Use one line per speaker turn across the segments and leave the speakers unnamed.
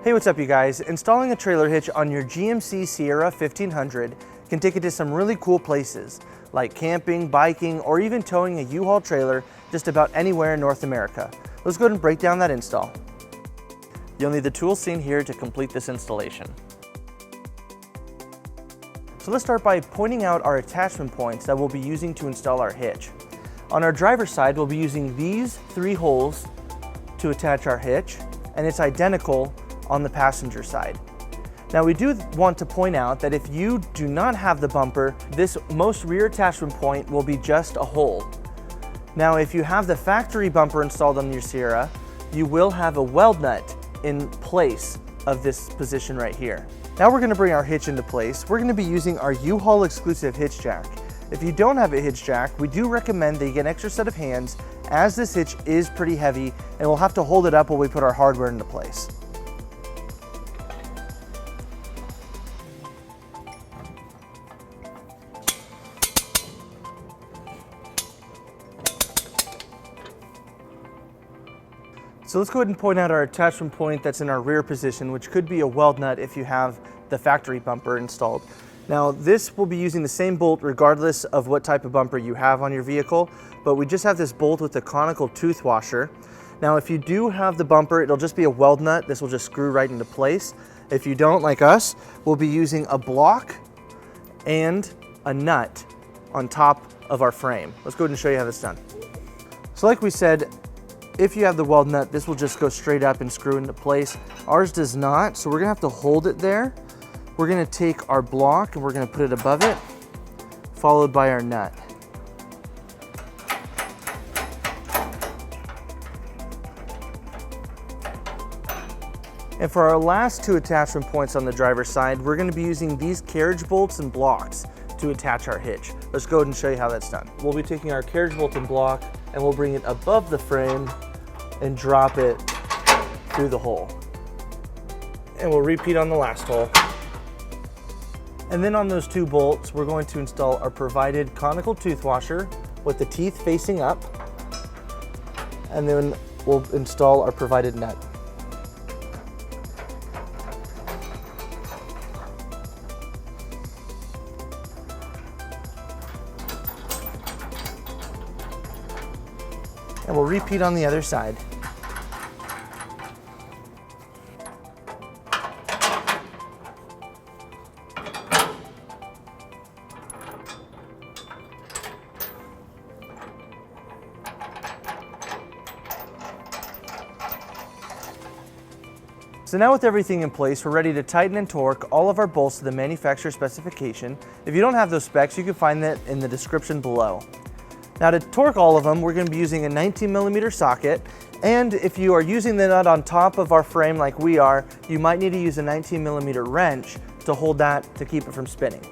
Hey, what's up you guys? Installing a trailer hitch on your GMC Sierra 1500 can take it to some really cool places, like camping, biking, or even towing a U-Haul trailer just about anywhere in North America. Let's go ahead and break down that install. You'll need the tools seen here to complete this installation. So let's start by pointing out our attachment points that we'll be using to install our hitch. On our driver's side, we'll be using these 3 holes to attach our hitch, and it's identical on the passenger side. Now we do want to point out that if you do not have the bumper, this most rear attachment point will be just a hole. Now if you have the factory bumper installed on your Sierra, you will have a weld nut in place of this position right here. Now we're going to bring our hitch into place. We're going to be using our U-Haul exclusive hitch jack. If you don't have a hitch jack, we do recommend that you get an extra set of hands, as this hitch is pretty heavy and we'll have to hold it up while we put our hardware into place. So let's go ahead and point out our attachment point that's in our rear position, which could be a weld nut if you have the factory bumper installed. Now this will be using the same bolt regardless of what type of bumper you have on your vehicle, but we just have this bolt with a conical tooth washer. Now if you do have the bumper, it'll just be a weld nut. This will just screw right into place. If you don't, like us, we'll be using a block and a nut on top of our frame. Let's go ahead and show you how that's done. So like we said, if you have the weld nut, this will just go straight up and screw into place. Ours does not, so we're gonna have to hold it there. We're gonna take our block and we're gonna put it above it, followed by our nut. And for our last 2 attachment points on the driver's side, we're gonna be using these carriage bolts and blocks to attach our hitch. Let's go ahead and show you how that's done. We'll be taking our carriage bolt and block and we'll bring it above the frame and drop it through the hole. And we'll repeat on the last hole. And then on those 2 bolts, we're going to install our provided conical tooth washer with the teeth facing up. And then we'll install our provided nut. And we'll repeat on the other side. So now with everything in place, we're ready to tighten and torque all of our bolts to the manufacturer specification. If you don't have those specs, you can find that in the description below. Now to torque all of them, we're going to be using a 19mm socket, and if you are using the nut on top of our frame like we are, you might need to use a 19mm wrench to hold that to keep it from spinning.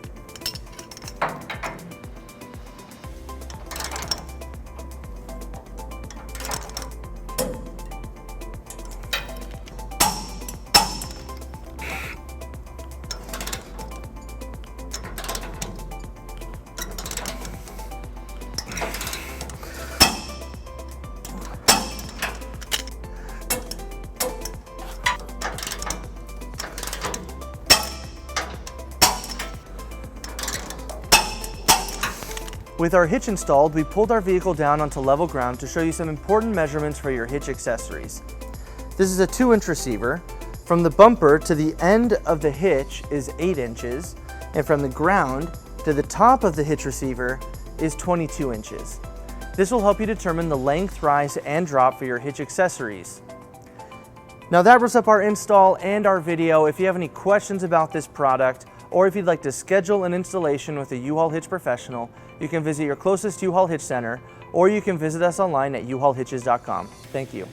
With our hitch installed, we pulled our vehicle down onto level ground to show you some important measurements for your hitch accessories. This is a 2-inch receiver. From the bumper to the end of the hitch is 8 inches, and from the ground to the top of the hitch receiver is 22 inches. This will help you determine the length, rise, and drop for your hitch accessories. Now that wraps up our install and our video. If you have any questions about this product, or if you'd like to schedule an installation with a U-Haul Hitch Professional, you can visit your closest U-Haul Hitch Center, or you can visit us online at uhaulhitches.com. Thank you.